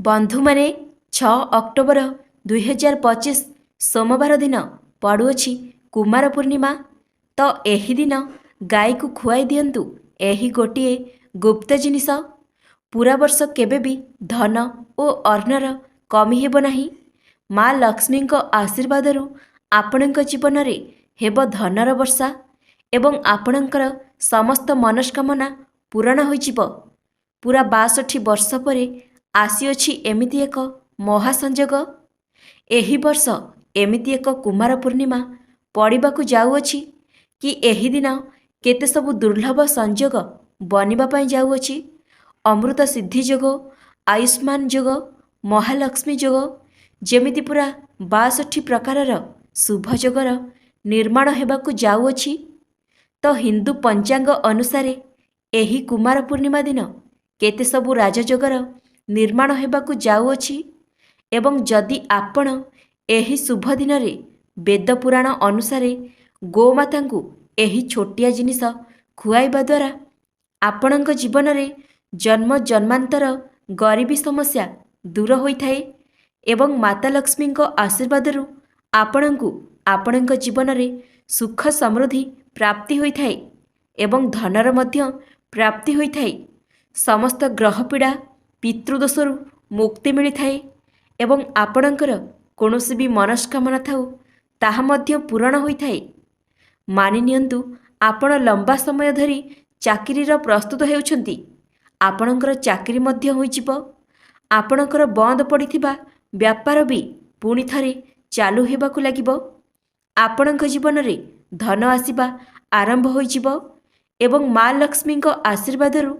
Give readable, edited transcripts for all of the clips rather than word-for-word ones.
ବନ୍ଧୁମାନେ 6 ଅକ୍ଟୋବର 2025 ସୋମବାର ଦିନ ପଡ଼ୁଅଛି କୁମାର ପୂର୍ଣ୍ଣିମା। ତ ଏହି ଦିନ ଗାଈକୁ ଖୁଆଇ ଦିଅନ୍ତୁ ଏହି ଗୋଟିଏ ଗୁପ୍ତ ଜିନିଷ। ପୁରା ବର୍ଷ କେବେ ବି ଧନ ଓ ଅର୍ଣ୍ଣର କମି ହେବ ନାହିଁ। ମା ଲକ୍ଷ୍ମୀଙ୍କ ଆଶୀର୍ବାଦରୁ ଆପଣଙ୍କ ଜୀବନରେ ହେବ ଧନର ବର୍ଷା ଏବଂ ଆପଣଙ୍କର ସମସ୍ତ ମନସ୍କାମନା ପୂରଣ ହୋଇଯିବ। ପୁରା 62 ବର୍ଷ ପରେ ଆସିଅଛି ଏମିତି ଏକ ମହାସଂଯୋଗ। ଏହି ବର୍ଷ ଏମିତି ଏକ କୁମାର ପୂର୍ଣ୍ଣିମା ପଡ଼ିବାକୁ ଯାଉଅଛି କି ଏହି ଦିନ କେତେ ସବୁ ଦୁର୍ଲଭ ସଂଯୋଗ ବନିବା ପାଇଁ ଯାଉଅଛି। ଅମୃତ ସିଦ୍ଧି ଯୋଗ, ଆୟୁଷ୍ମାନ ଯୋଗ, ମହାଲକ୍ଷ୍ମୀ ଯୋଗ, ଯେମିତି ପୁରା 62 ପ୍ରକାରର ଶୁଭ ଯୋଗର ନିର୍ମାଣ ହେବାକୁ ଯାଉଅଛି। ତ ହିନ୍ଦୁ ପଞ୍ଚାଙ୍ଗ ଅନୁସାରେ ଏହି କୁମାର ପୂର୍ଣ୍ଣିମା ଦିନ କେତେ ସବୁ ରାଜଯୋଗର ନିର୍ମାଣ ହେବାକୁ ଯାଉଅଛି ଏବଂ ଯଦି ଆପଣ ଏହି ଶୁଭ ଦିନରେ ବେଦ ପୁରାଣ ଅନୁସାରେ ଗୋମାତାଙ୍କୁ ଏହି ଛୋଟିଆ ଜିନିଷ ଖୁଆଇବା ଦ୍ୱାରା ଆପଣଙ୍କ ଜୀବନରେ ଜନ୍ମ ଜନ୍ମାନ୍ତର ଗରିବୀ ସମସ୍ୟା ଦୂର ହୋଇଥାଏ ଏବଂ ମାତା ଲକ୍ଷ୍ମୀଙ୍କ ଆଶୀର୍ବାଦରୁ ଆପଣଙ୍କୁ ଆପଣଙ୍କ ଜୀବନରେ ସୁଖ ସମୃଦ୍ଧି ପ୍ରାପ୍ତି ହୋଇଥାଏ ଏବଂ ଧନର ମଧ୍ୟ ପ୍ରାପ୍ତି ହୋଇଥାଏ। ସମସ୍ତ ଗ୍ରହ ପୀଡ଼ା ପିତୃଦୋଷରୁ ମୁକ୍ତି ମିଳିଥାଏ ଏବଂ ଆପଣଙ୍କର କୌଣସି ବି ମନସ୍କାମନା ଥାଉ ତାହା ମଧ୍ୟ ପୂରଣ ହୋଇଥାଏ। ମାନି ନିଅନ୍ତୁ ଆପଣ ଲମ୍ବା ସମୟ ଧରି ଚାକିରିର ପ୍ରସ୍ତୁତ ହେଉଛନ୍ତି, ଆପଣଙ୍କର ଚାକିରି ମଧ୍ୟ ହୋଇଯିବ। ଆପଣଙ୍କର ବନ୍ଦ ପଡ଼ିଥିବା ବ୍ୟାପାର ବି ପୁଣି ଥରେ ଚାଲୁ ହେବାକୁ ଲାଗିବ। ଆପଣଙ୍କ ଜୀବନରେ ଧନ ଆସିବା ଆରମ୍ଭ ହୋଇଯିବ ଏବଂ ମା ଲକ୍ଷ୍ମୀଙ୍କ ଆଶୀର୍ବାଦରୁ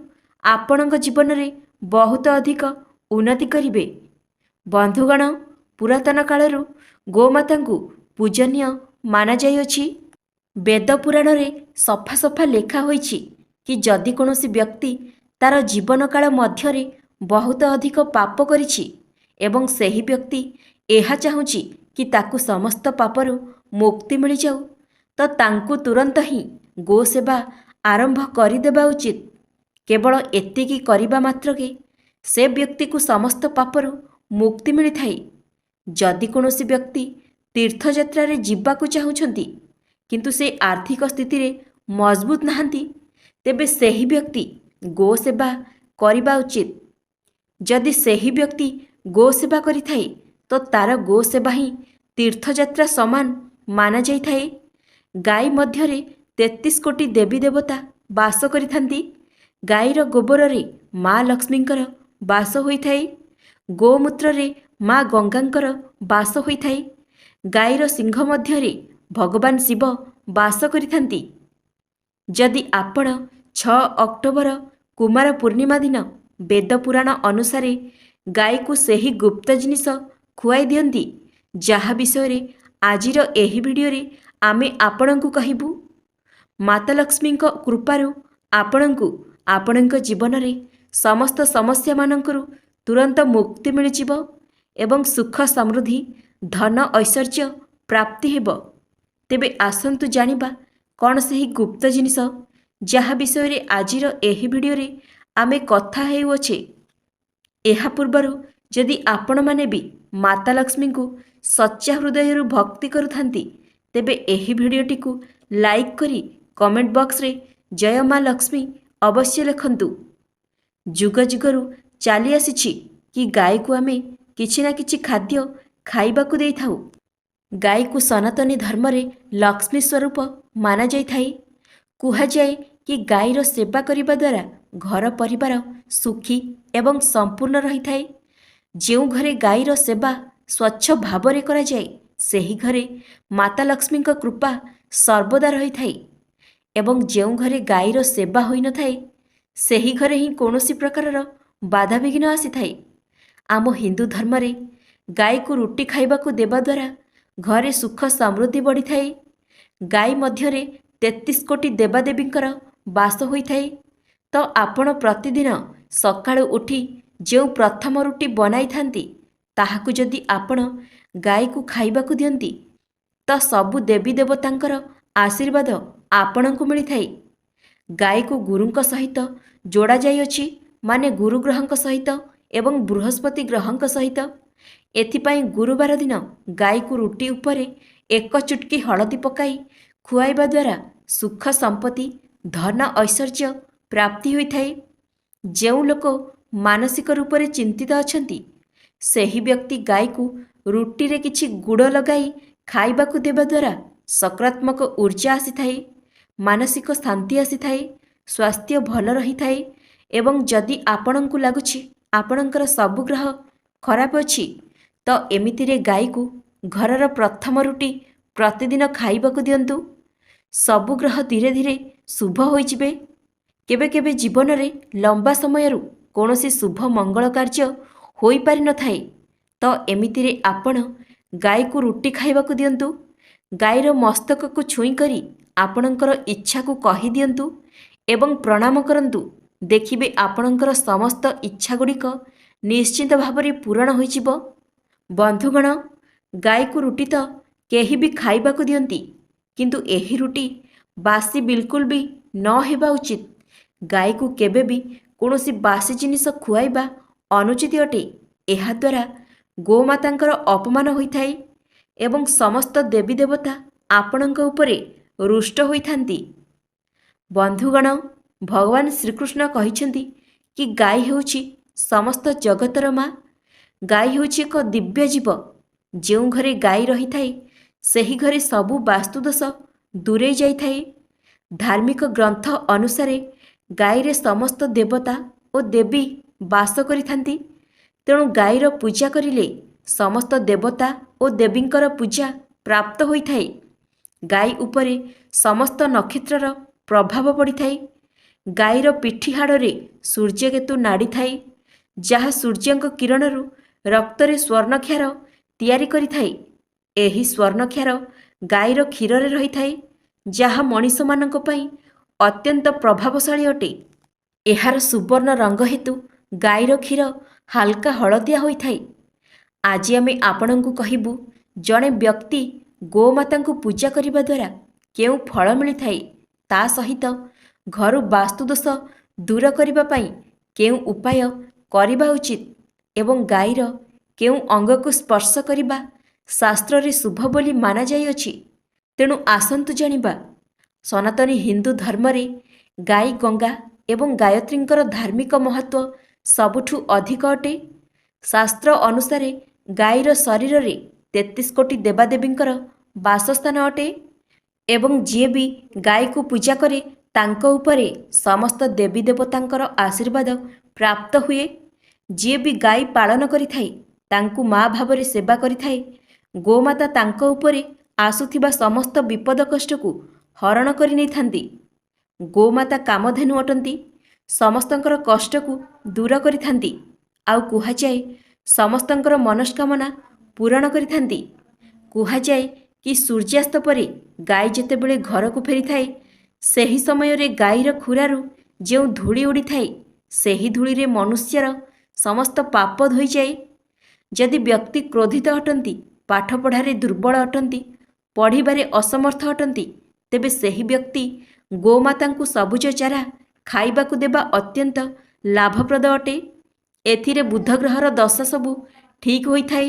ଆପଣଙ୍କ ଜୀବନରେ ବହୁତ ଅଧିକ ଉନ୍ନତି କରିବେ। ବନ୍ଧୁଗଣ, ପୁରାତନ କାଳରୁ ଗୋମାତାଙ୍କୁ ପୂଜନୀୟ ମାନାଯାଇଅଛି। ବେଦ ପୁରାଣରେ ସଫା ସଫା ଲେଖା ହୋଇଛି କି ଯଦି କୌଣସି ବ୍ୟକ୍ତି ତାର ଜୀବନ କାଳ ମଧ୍ୟରେ ବହୁତ ଅଧିକ ପାପ କରିଛି ଏବଂ ସେହି ବ୍ୟକ୍ତି ଏହା ଚାହୁଁଛି କି ତାକୁ ସମସ୍ତ ପାପରୁ ମୁକ୍ତି ମିଳିଯାଉ, ତ ତାଙ୍କୁ ତୁରନ୍ତ ହିଁ ଗୋ ସେବା ଆରମ୍ଭ କରିଦେବା ଉଚିତ। କେବଳ ଏତିକି କରିବା ମାତ୍ରକେ ସେ ବ୍ୟକ୍ତିକୁ ସମସ୍ତ ପାପରୁ ମୁକ୍ତି ମିଳିଥାଏ। ଯଦି କୌଣସି ବ୍ୟକ୍ତି ତୀର୍ଥଯାତ୍ରାରେ ଯିବାକୁ ଚାହୁଁଛନ୍ତି କିନ୍ତୁ ସେ ଆର୍ଥିକ ସ୍ଥିତିରେ ମଜବୁତ ନାହାନ୍ତି, ତେବେ ସେହି ବ୍ୟକ୍ତି ଗୋ ସେବା କରିବା ଉଚିତ। ଯଦି ସେହି ବ୍ୟକ୍ତି ଗୋ ସେବା କରିଥାଏ ତ ତାର ଗୋ ସେବା ହିଁ ତୀର୍ଥଯାତ୍ରା ସମାନ ମାନାଯାଇଥାଏ। ଗାଈ ମଧ୍ୟରେ 33 କୋଟି ଦେବୀ ଦେବତା ବାସ କରିଥାନ୍ତି। ଗାଈର ଗୋବରରେ ମା ଲକ୍ଷ୍ମୀଙ୍କର ବାସ ହୋଇଥାଏ। ଗୋମୂତ୍ରରେ ମା ଗଙ୍ଗାଙ୍କର ବାସ ହୋଇଥାଏ। ଗାଈର ସିଂହ ମଧ୍ୟରେ ଭଗବାନ ଶିବ ବାସ କରିଥାନ୍ତି। ଯଦି ଆପଣ 6 ଅକ୍ଟୋବର କୁମାର ପୂର୍ଣ୍ଣିମା ଦିନ ବେଦ ପୁରାଣ ଅନୁସାରେ ଗାଈକୁ ସେହି ଗୁପ୍ତ ଜିନିଷ ଖୁଆଇ ଦିଅନ୍ତି, ଯାହା ବିଷୟରେ ଆଜିର ଏହି ଭିଡ଼ିଓରେ ଆମେ ଆପଣଙ୍କୁ କହିବୁ, ମାତା ଲକ୍ଷ୍ମୀଙ୍କ କୃପାରୁ ଆପଣଙ୍କୁ ଆପଣଙ୍କ ଜୀବନରେ ସମସ୍ତ ସମସ୍ୟାମାନଙ୍କରୁ ତୁରନ୍ତ ମୁକ୍ତି ମିଳିଯିବ ଏବଂ ସୁଖ ସମୃଦ୍ଧି ଧନ ଐଶ୍ୱର୍ଯ୍ୟ ପ୍ରାପ୍ତି ହେବ। ତେବେ ଆସନ୍ତୁ ଜାଣିବା କ'ଣ ସେହି ଗୁପ୍ତ ଜିନିଷ ଯାହା ବିଷୟରେ ଆଜିର ଏହି ଭିଡ଼ିଓରେ ଆମେ କଥା ହେଉଅଛେ। ଏହା ପୂର୍ବରୁ ଯଦି ଆପଣମାନେ ବି ମାତା ଲକ୍ଷ୍ମୀଙ୍କୁ ସଚ୍ଚା ହୃଦୟରୁ ଭକ୍ତି କରୁଥାନ୍ତି, ତେବେ ଏହି ଭିଡ଼ିଓଟିକୁ ଲାଇକ୍ କରି କମେଣ୍ଟ ବକ୍ସରେ ଜୟ ମା ଲକ୍ଷ୍ମୀ ଅବଶ୍ୟ ଲେଖନ୍ତୁ। ଯୁଗ ଯୁଗରୁ ଚାଲି ଆସିଛି କି ଗାଈକୁ ଆମେ କିଛି ନା କିଛି ଖାଦ୍ୟ ଖାଇବାକୁ ଦେଇଥାଉ। ଗାଈକୁ ସନାତନୀ ଧର୍ମରେ ଲକ୍ଷ୍ମୀ ସ୍ୱରୂପ ମାନାଯାଇଥାଏ। କୁହାଯାଏ କି ଗାଈର ସେବା କରିବା ଦ୍ୱାରା ଘର ପରିବାର ସୁଖୀ ଏବଂ ସମ୍ପୂର୍ଣ୍ଣ ରହିଥାଏ। ଯେଉଁ ଘରେ ଗାଈର ସେବା ସ୍ୱଚ୍ଛ ଭାବରେ କରାଯାଏ, ସେହି ଘରେ ମାତା ଲକ୍ଷ୍ମୀଙ୍କ କୃପା ସର୍ବଦା ରହିଥାଏ ଏବଂ ଯେଉଁ ଘରେ ଗାଈର ସେବା ହୋଇନଥାଏ, ସେହି ଘରେ ହିଁ କୌଣସି ପ୍ରକାରର ବାଧାବିଘ୍ନ ଆସିଥାଏ। ଆମ ହିନ୍ଦୁ ଧର୍ମରେ ଗାଈକୁ ରୁଟି ଖାଇବାକୁ ଦେବା ଦ୍ୱାରା ଘରେ ସୁଖ ସମୃଦ୍ଧି ବଢ଼ିଥାଏ। ଗାଈ ମଧ୍ୟରେ 33 କୋଟି ଦେବାଦେବୀଙ୍କର ବାସ ହୋଇଥାଏ। ତ ଆପଣ ପ୍ରତିଦିନ ସକାଳୁ ଉଠି ଯେଉଁ ପ୍ରଥମ ରୁଟି ବନାଇଥାନ୍ତି, ତାହାକୁ ଯଦି ଆପଣ ଗାଈକୁ ଖାଇବାକୁ ଦିଅନ୍ତି, ତ ସବୁ ଦେବୀ ଦେବତାଙ୍କର ଆଶୀର୍ବାଦ ଆପଣଙ୍କୁ ମିଳିଥାଏ। ଗାଈକୁ ଗୁରୁଙ୍କ ସହିତ ଯୋଡ଼ାଯାଇଅଛି, ମାନେ ଗୁରୁ ଗ୍ରହଙ୍କ ସହିତ ଏବଂ ବୃହସ୍ପତି ଗ୍ରହଙ୍କ ସହିତ। ଏଥିପାଇଁ ଗୁରୁବାର ଦିନ ଗାଈକୁ ରୁଟି ଉପରେ ଏକ ଚୁଟକି ହଳଦୀ ପକାଇ ଖୁଆଇବା ଦ୍ୱାରା ସୁଖ ସମ୍ପତ୍ତି ଧନ ଐଶ୍ୱର୍ଯ୍ୟ ପ୍ରାପ୍ତି ହୋଇଥାଏ। ଯେଉଁ ଲୋକ ମାନସିକ ରୂପରେ ଚିନ୍ତିତ ଅଛନ୍ତି ସେହି ବ୍ୟକ୍ତି ଗାଈକୁ ରୁଟିରେ କିଛି ଗୁଡ଼ ଲଗାଇ ଖାଇବାକୁ ଦେବା ଦ୍ୱାରା ସକାରାତ୍ମକ ଊର୍ଜା ଆସିଥାଏ, ମାନସିକ ଶାନ୍ତି ଆସିଥାଏ, ସ୍ୱାସ୍ଥ୍ୟ ଭଲ ରହିଥାଏ। ଏବଂ ଯଦି ଆପଣଙ୍କୁ ଲାଗୁଛି ଆପଣଙ୍କର ସବୁ ଗ୍ରହ ଖରାପ ଅଛି ତ ଏମିତିରେ ଗାଈକୁ ଘରର ପ୍ରଥମ ରୁଟି ପ୍ରତିଦିନ ଖାଇବାକୁ ଦିଅନ୍ତୁ। ସବୁ ଗ୍ରହ ଧୀରେ ଧୀରେ ଶୁଭ ହୋଇଯିବେ। କେବେ କେବେ ଜୀବନରେ ଲମ୍ବା ସମୟରୁ କୌଣସି ଶୁଭ ମଙ୍ଗଳ କାର୍ଯ୍ୟ ହୋଇପାରିନଥାଏ ତ ଏମିତିରେ ଆପଣ ଗାଈକୁ ରୁଟି ଖାଇବାକୁ ଦିଅନ୍ତୁ। ଗାଈର ମସ୍ତକକୁ ଛୁଇଁ କରି ଆପଣଙ୍କର ଇଚ୍ଛାକୁ କହିଦିଅନ୍ତୁ ଏବଂ ପ୍ରଣାମ କରନ୍ତୁ। ଦେଖିବେ ଆପଣଙ୍କର ସମସ୍ତ ଇଚ୍ଛାଗୁଡ଼ିକ ନିଶ୍ଚିତ ଭାବରେ ପୂରଣ ହୋଇଯିବ। ବନ୍ଧୁଗଣ, ଗାଈକୁ ରୁଟି ତ କେହି ବି ଖାଇବାକୁ ଦିଅନ୍ତି, କିନ୍ତୁ ଏହି ରୁଟି ବାସି ବିଲକୁଲ ବି ନ ହେବା ଉଚିତ। ଗାଈକୁ କେବେ ବି କୌଣସି ବାସି ଜିନିଷ ଖୁଆଇବା ଅନୁଚିତ ଅଟେ। ଏହାଦ୍ୱାରା ଗୋମାତାଙ୍କର ଅପମାନ ହୋଇଥାଏ ଏବଂ ସମସ୍ତ ଦେବୀ ଦେବତା ଆପଣଙ୍କ ଉପରେ ରୁଷ୍ଟ ହୋଇଥାନ୍ତି। ବନ୍ଧୁଗଣ, ଭଗବାନ ଶ୍ରୀକୃଷ୍ଣ କହିଛନ୍ତି କି ଗାଈ ହେଉଛି ସମସ୍ତ ଜଗତର ମା। ଗାଈ ହେଉଛି ଏକ ଦିବ୍ୟ ଜୀବ। ଯେଉଁ ଘରେ ଗାଈ ରହିଥାଏ ସେହି ଘରେ ସବୁ ବାସ୍ତୁଦୋଷ ଦୂରେଇ ଯାଇଥାଏ। ଧାର୍ମିକ ଗ୍ରନ୍ଥ ଅନୁସାରେ ଗାଈରେ ସମସ୍ତ ଦେବତା ଓ ଦେବୀ ବାସ କରିଥାନ୍ତି। ତେଣୁ ଗାଈର ପୂଜା କରିଲେ ସମସ୍ତ ଦେବତା ଓ ଦେବୀଙ୍କର ପୂଜା ପ୍ରାପ୍ତ ହୋଇଥାଏ। ଗାଈ ଉପରେ ସମସ୍ତ ନକ୍ଷତ୍ରର ପ୍ରଭାବ ପଡ଼ିଥାଏ। ଗାଈର ପିଠି ହାଡ଼ରେ ସୂର୍ଯ୍ୟକେତୁ ନାଡ଼ି ଥାଏ, ଯାହା ସୂର୍ଯ୍ୟଙ୍କ କିରଣରୁ ରକ୍ତରେ ସ୍ୱର୍ଣ୍ଣକ୍ଷାର ତିଆରି କରିଥାଏ। ଏହି ସ୍ୱର୍ଣ୍ଣକ୍ଷାର ଗାଈର କ୍ଷୀରରେ ରହିଥାଏ, ଯାହା ମଣିଷମାନଙ୍କ ପାଇଁ ଅତ୍ୟନ୍ତ ପ୍ରଭାବଶାଳୀ ଅଟେ। ଏହାର ସୁବର୍ଣ୍ଣ ରଙ୍ଗ ହେତୁ ଗାଈର କ୍ଷୀର ହାଲକା ହଳଦିଆ ହୋଇଥାଏ। ଆଜି ଆମେ ଆପଣଙ୍କୁ କହିବୁ ଜଣେ ବ୍ୟକ୍ତି ଗୋମାତାଙ୍କୁ ପୂଜା କରିବା ଦ୍ୱାରା କେଉଁ ଫଳ ମିଳିଥାଏ, ତା ସହିତ ଘରୁ ବାସ୍ତୁଦୋଷ ଦୂର କରିବା ପାଇଁ କେଉଁ ଉପାୟ କରିବା ଉଚିତ ଏବଂ ଗାଈର କେଉଁ ଅଙ୍ଗକୁ ସ୍ପର୍ଶ କରିବା ଶାସ୍ତ୍ରରେ ଶୁଭ ବୋଲି ମାନାଯାଇଅଛି। ତେଣୁ ଆସନ୍ତୁ ଜାଣିବା। ସନାତନୀ ହିନ୍ଦୁ ଧର୍ମରେ ଗାଈ ଗଙ୍ଗା ଏବଂ ଗାୟତ୍ରୀଙ୍କର ଧାର୍ମିକ ମହତ୍ତ୍ୱ ସବୁଠୁ ଅଧିକ ଅଟେ। ଶାସ୍ତ୍ର ଅନୁସାରେ ଗାଈର ଶରୀରରେ 33 କୋଟି ଦେବାଦେବୀଙ୍କର ବାସସ୍ଥାନ ଅଟେ ଏବଂ ଯିଏ ବି ଗାଈକୁ ପୂଜା କରେ ତାଙ୍କ ଉପରେ ସମସ୍ତ ଦେବୀ ଦେବତାଙ୍କର ଆଶୀର୍ବାଦ ପ୍ରାପ୍ତ ହୁଏ। ଯିଏ ବି ଗାଈ ପାଳନ କରିଥାଏ ତାଙ୍କୁ ମା ଭାବରେ ସେବା କରିଥାଏ। ଗୋମାତା ତାଙ୍କ ଉପରେ ଆସୁଥିବା ସମସ୍ତ ବିପଦ କଷ୍ଟକୁ ହରଣ କରି ନେଇଥାନ୍ତି। ଗୋମାତା କାମଧେନୁ ଅଟନ୍ତି, ସମସ୍ତଙ୍କର କଷ୍ଟକୁ ଦୂର କରିଥାନ୍ତି। ଆଉ କୁହାଯାଏ ସମସ୍ତଙ୍କର ମନସ୍କାମନା ପୂରଣ କରିଥାନ୍ତି। କୁହାଯାଏ କି ସୂର୍ଯ୍ୟାସ୍ତ ପରେ ଗାଈ ଯେତେବେଳେ ଘରକୁ ଫେରିଥାଏ ସେହି ସମୟରେ ଗାଈର ଖୁରାରୁ ଯେଉଁ ଧୂଳି ଉଡ଼ିଥାଏ ସେହି ଧୂଳିରେ ମନୁଷ୍ୟର ସମସ୍ତ ପାପ ଧୋଇଯାଏ। ଯଦି ବ୍ୟକ୍ତି କ୍ରୋଧିତ ଅଟନ୍ତି, ପାଠପଢ଼ାରେ ଦୁର୍ବଳ ଅଟନ୍ତି, ପଢ଼ିବାରେ ଅସମର୍ଥ ଅଟନ୍ତି, ତେବେ ସେହି ବ୍ୟକ୍ତି ଗୋମାତାଙ୍କୁ ସବୁଜ ଚାରା ଖାଇବାକୁ ଦେବା ଅତ୍ୟନ୍ତ ଲାଭପ୍ରଦ ଅଟେ। ଏଥିରେ ବୁଧ ଗ୍ରହର ଦଶା ସବୁ ଠିକ୍ ହୋଇଥାଏ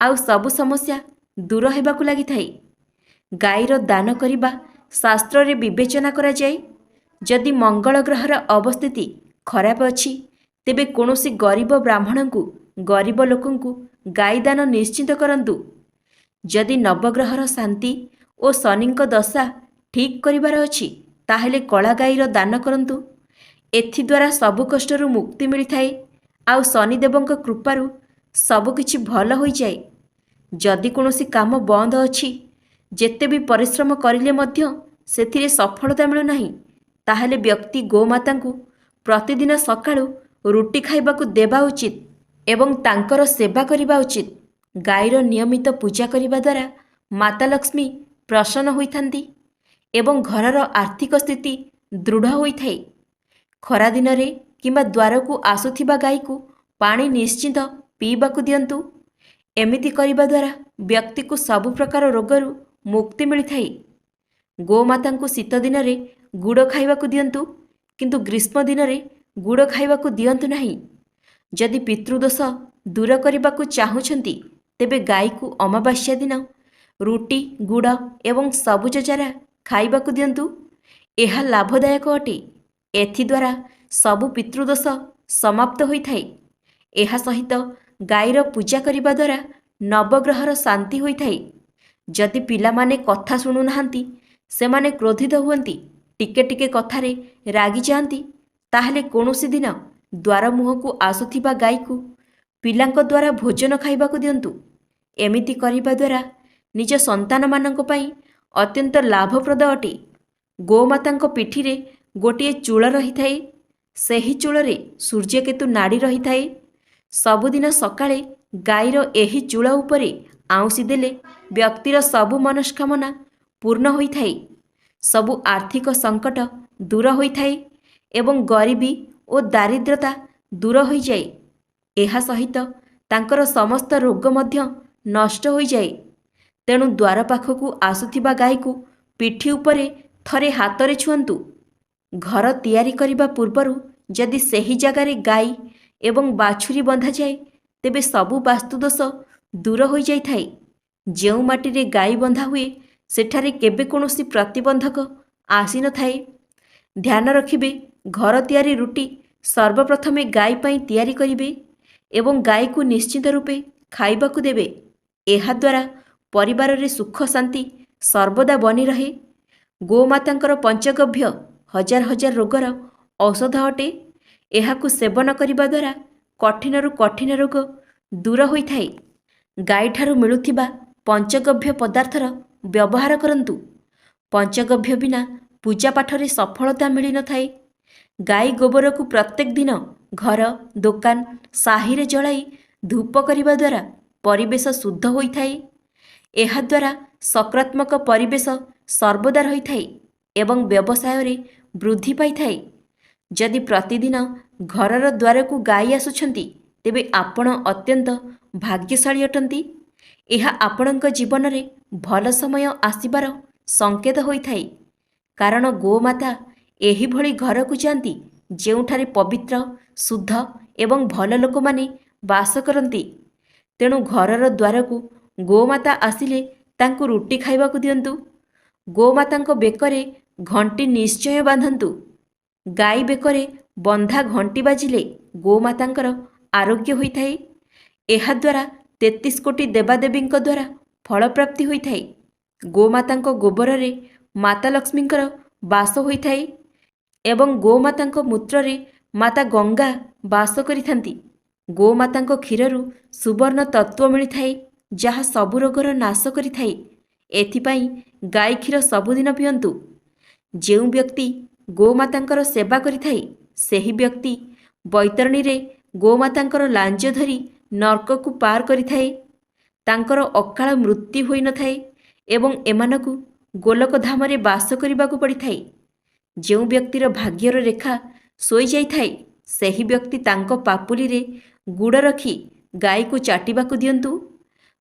ଆଉ ସବୁ ସମସ୍ୟା ଦୂର ହେବାକୁ ଲାଗିଥାଏ। ଗାଈର ଦାନ କରିବା ଶାସ୍ତ୍ରରେ ବିବେଚନା କରାଯାଏ। ଯଦି ମଙ୍ଗଳ ଗ୍ରହର ଅବସ୍ଥିତି ଖରାପ ଅଛି ତେବେ କୌଣସି ଗରିବ ବ୍ରାହ୍ମଣଙ୍କୁ, ଗରିବ ଲୋକଙ୍କୁ ଗାଈ ଦାନ ନିଶ୍ଚିତ କରନ୍ତୁ। ଯଦି ନବଗ୍ରହର ଶାନ୍ତି ଓ ଶନିଙ୍କ ଦଶା ଠିକ୍ କରିବାର ଅଛି ତାହେଲେ କଳା ଗାଈର ଦାନ କରନ୍ତୁ। ଏଥିଦ୍ୱାରା ସବୁ କଷ୍ଟରୁ ମୁକ୍ତି ମିଳିଥାଏ ଆଉ ଶନିଦେବଙ୍କ କୃପାରୁ ସବୁକିଛି ଭଲ ହୋଇଯାଏ। ଯଦି କୌଣସି କାମ ବନ୍ଦ ଅଛି, ଯେତେ ବି ପରିଶ୍ରମ କରିଲେ ମଧ୍ୟ ସେଥିରେ ସଫଳତା ମିଳୁନାହିଁ, ତାହେଲେ ବ୍ୟକ୍ତି ଗୋମାତାଙ୍କୁ ପ୍ରତିଦିନ ସକାଳୁ ରୁଟି ଖାଇବାକୁ ଦେବା ଉଚିତ ଏବଂ ତାଙ୍କର ସେବା କରିବା ଉଚିତ। ଗାଈର ନିୟମିତ ପୂଜା କରିବା ଦ୍ୱାରା ମାତା ଲକ୍ଷ୍ମୀ ପ୍ରସନ୍ନ ହୋଇଥାନ୍ତି ଏବଂ ଘରର ଆର୍ଥିକ ସ୍ଥିତି ଦୃଢ଼ ହୋଇଥାଏ। ଖରାଦିନରେ କିମ୍ବା ଦ୍ୱାରକୁ ଆସୁଥିବା ଗାଈକୁ ପାଣି ନିଶ୍ଚିତ ପିଇବାକୁ ଦିଅନ୍ତୁ। ଏମିତି କରିବା ଦ୍ୱାରା ବ୍ୟକ୍ତିକୁ ସବୁ ପ୍ରକାର ରୋଗରୁ ମୁକ୍ତି ମିଳିଥାଏ। ଗୋମାତାଙ୍କୁ ଶୀତ ଦିନରେ ଗୁଡ଼ ଖାଇବାକୁ ଦିଅନ୍ତୁ, କିନ୍ତୁ ଗ୍ରୀଷ୍ମ ଦିନରେ ଗୁଡ଼ ଖାଇବାକୁ ଦିଅନ୍ତୁ ନାହିଁ। ଯଦି ପିତୃଦୋଷ ଦୂର କରିବାକୁ ଚାହୁଁଛନ୍ତି ତେବେ ଗାଈକୁ ଅମାବାସ୍ୟା ଦିନ ରୁଟି ଗୁଡ଼ ଏବଂ ସବୁଜ ଚାରା ଖାଇବାକୁ ଦିଅନ୍ତୁ। ଏହା ଲାଭଦାୟକ ଅଟେ। ଏଥିଦ୍ୱାରା ସବୁ ପିତୃଦୋଷ ସମାପ୍ତ ହୋଇଥାଏ। ଏହା ସହିତ ଗାଈର ପୂଜା କରିବା ଦ୍ୱାରା ନବଗ୍ରହର ଶାନ୍ତି ହୋଇଥାଏ। ଯଦି ପିଲାମାନେ କଥା ଶୁଣୁନାହାନ୍ତି, ସେମାନେ କ୍ରୋଧିତ ହୁଅନ୍ତି, ଟିକେ ଟିକେ କଥାରେ ରାଗିଯାଆନ୍ତି, ତାହେଲେ କୌଣସି ଦିନ ଦ୍ୱାର ମୁହଁକୁ ଆସୁଥିବା ଗାଈକୁ ପିଲାଙ୍କ ଦ୍ୱାରା ଭୋଜନ ଖାଇବାକୁ ଦିଅନ୍ତୁ। ଏମିତି କରିବା ଦ୍ୱାରା ନିଜ ସନ୍ତାନମାନଙ୍କ ପାଇଁ ଅତ୍ୟନ୍ତ ଲାଭପ୍ରଦ ଅଟେ। ଗୋମାତାଙ୍କ ପିଠିରେ ଗୋଟିଏ ଚୂଳ ରହିଥାଏ। ସେହି ଚୂଳରେ ସୂର୍ଯ୍ୟକେତୁ ନାଡ଼ି ରହିଥାଏ। ସବୁଦିନ ସକାଳେ ଗାଈର ଏହି ଚୂଳ ଉପରେ ଆଉଁସି ଦେଲେ ବ୍ୟକ୍ତିର ସବୁ ମନସ୍କାମନା ପୂର୍ଣ୍ଣ ହୋଇଥାଏ। ସବୁ ଆର୍ଥିକ ସଙ୍କଟ ଦୂର ହୋଇଥାଏ ଏବଂ ଗରିବୀ ଓ ଦାରିଦ୍ର୍ୟତା ଦୂର ହୋଇଯାଏ। ଏହା ସହିତ ତାଙ୍କର ସମସ୍ତ ରୋଗ ମଧ୍ୟ ନଷ୍ଟ ହୋଇଯାଏ। ତେଣୁ ଦ୍ୱାର ପାଖକୁ ଆସୁଥିବା ଗାଈକୁ ପିଠି ଉପରେ ଥରେ ହାତରେ ଛୁଅନ୍ତୁ। ଘର ତିଆରି କରିବା ପୂର୍ବରୁ ଯଦି ସେହି ଜାଗାରେ ଗାଈ ଏବଂ ବାଛୁରୀ ବନ୍ଧାଯାଏ ତେବେ ସବୁ ବାସ୍ତୁଦୋଷ ଦୂର ହୋଇଯାଇଥାଏ। ଯେଉଁ ମାଟିରେ ଗାଈ ବନ୍ଧା ହୁଏ ସେଠାରେ କେବେ କୌଣସି ପ୍ରତିବନ୍ଧକ ଆସିନଥାଏ। ଧ୍ୟାନ ରଖିବେ, ଘର ତିଆରି ରୁଟି ସର୍ବପ୍ରଥମେ ଗାଈ ପାଇଁ ତିଆରି କରିବେ ଏବଂ ଗାଈକୁ ନିଶ୍ଚିତ ରୂପେ ଖାଇବାକୁ ଦେବେ। ଏହାଦ୍ୱାରା ପରିବାରରେ ସୁଖ ଶାନ୍ତି ସର୍ବଦା ବନି ରହେ। ଗୋମାତାଙ୍କର ପଞ୍ଚଗଭ୍ୟ ହଜାର ହଜାର ରୋଗର ଔଷଧ ଅଟେ। ଏହାକୁ ସେବନ କରିବା ଦ୍ୱାରା କଠିନରୁ କଠିନ ରୋଗ ଦୂର ହୋଇଥାଏ। ଗାଈଠାରୁ ମିଳୁଥିବା ପଞ୍ଚଗଭ୍ୟ ପଦାର୍ଥର ବ୍ୟବହାର କରନ୍ତୁ। ପଞ୍ଚଗଭ୍ୟ ବିନା ପୂଜାପାଠରେ ସଫଳତା ମିଳିନଥାଏ। ଗାଈ ଗୋବରକୁ ପ୍ରତ୍ୟେକ ଦିନ ଘର, ଦୋକାନ, ସାହିରେ ଜଳାଇ ଧୂପ କରିବା ଦ୍ୱାରା ପରିବେଶ ଶୁଦ୍ଧ ହୋଇଥାଏ। ଏହାଦ୍ୱାରା ସକାରାତ୍ମକ ପରିବେଶ ସର୍ବଦା ରହିଥାଏ ଏବଂ ବ୍ୟବସାୟରେ ବୃଦ୍ଧି ପାଇଥାଏ। ଯଦି ପ୍ରତିଦିନ ଘରର ଦ୍ୱାରକୁ ଗାଈ ଆସୁଛନ୍ତି ତେବେ ଆପଣ ଅତ୍ୟନ୍ତ ଭାଗ୍ୟଶାଳୀ ଅଟନ୍ତି। ଏହା ଆପଣଙ୍କ ଜୀବନରେ ଭଲ ସମୟ ଆସିବାର ସଂକେତ ହୋଇଥାଏ। କାରଣ ଗୋମାତା ଏହିଭଳି ଘରକୁ ଯାଆନ୍ତି ଯେଉଁଠାରେ ପବିତ୍ର, ଶୁଦ୍ଧ ଏବଂ ଭଲ ଲୋକମାନେ ବାସ କରନ୍ତି। ତେଣୁ ଘରର ଦ୍ୱାରକୁ ଗୋମାତା ଆସିଲେ ତାଙ୍କୁ ରୁଟି ଖାଇବାକୁ ଦିଅନ୍ତୁ। ଗୋମାତାଙ୍କ ବେକରେ ଘଣ୍ଟି ନିଶ୍ଚୟ ବାନ୍ଧନ୍ତୁ। ଗାଈ ବେକରେ ବନ୍ଧା ଘଣ୍ଟି ବାଜିଲେ ଗୋମାତାଙ୍କର ଆରୋଗ୍ୟ ହୋଇଥାଏ। ଏହାଦ୍ୱାରା 33 କୋଟି ଦେବାଦେବୀଙ୍କ ଦ୍ୱାରା ଫଳପ୍ରାପ୍ତି ହୋଇଥାଏ। ଗୋମାତାଙ୍କ ଗୋବରରେ ମାତା ଲକ୍ଷ୍ମୀଙ୍କର ବାସ ହୋଇଥାଏ ଏବଂ ଗୋମାତାଙ୍କ ମୂତ୍ରରେ ମାତା ଗଙ୍ଗା ବାସ କରିଥାନ୍ତି। ଗୋମାତାଙ୍କ କ୍ଷୀରରୁ ସୁବର୍ଣ୍ଣ ତତ୍ତ୍ୱ ମିଳିଥାଏ ଯାହା ସବୁ ରୋଗର ନାଶ କରିଥାଏ। ଏଥିପାଇଁ ଗାଈ କ୍ଷୀର ସବୁଦିନ ପିଅନ୍ତୁ। ଯେଉଁ ବ୍ୟକ୍ତି ଗୋମାତାଙ୍କର ସେବା କରିଥାଏ ସେହି ବ୍ୟକ୍ତି ବୈତରଣୀରେ ଗୋମାତାଙ୍କର ଲାଞ୍ଜ ଧରି ନର୍କକୁ ପାର କରିଥାଏ। ତାଙ୍କର ଅକାଳ ମୃତ୍ୟୁ ହୋଇନଥାଏ ଏବଂ ଏମାନଙ୍କୁ ଗୋଲକଧାମରେ ବାସ କରିବାକୁ ପଡ଼ିଥାଏ। ଯେଉଁ ବ୍ୟକ୍ତିର ଭାଗ୍ୟର ରେଖା ଶୋଇଯାଇଥାଏ ସେହି ବ୍ୟକ୍ତି ତାଙ୍କ ପାପୁଲିରେ ଗୁଡ଼ ରଖି ଗାଈକୁ ଚାଟିବାକୁ ଦିଅନ୍ତୁ।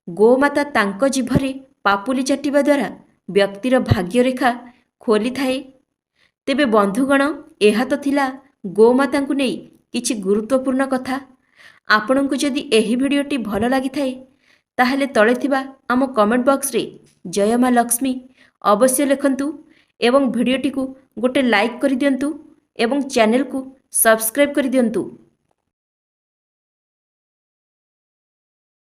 ଗୋମାତା ତାଙ୍କ ଜିଭରେ ପାପୁଲି ଚାଟିବା ଦ୍ୱାରା ବ୍ୟକ୍ତିର ଭାଗ୍ୟରେଖା ଖୋଲିଥାଏ। ତେବେ ବନ୍ଧୁଗଣ, ଏହା ତ ଥିଲା ଗୋମାତାଙ୍କୁ ନେଇ କିଛି ଗୁରୁତ୍ୱପୂର୍ଣ୍ଣ କଥା। ଆପଣଙ୍କୁ ଯଦି ଏହି ଭିଡ଼ିଓଟି ଭଲ ଲାଗିଥାଏ ତାହେଲେ ତଳେ ଥିବା ଆମ କମେଣ୍ଟ ବକ୍ସରେ ଜୟ ମା ଲକ୍ଷ୍ମୀ ଅବଶ୍ୟ ଲେଖନ୍ତୁ ଏବଂ ଭିଡ଼ିଓଟିକୁ ଗୋଟେ ଲାଇକ୍ କରିଦିଅନ୍ତୁ ଏବଂ ଚ୍ୟାନେଲକୁ ସବସ୍କ୍ରାଇବ୍ କରିଦିଅନ୍ତୁ।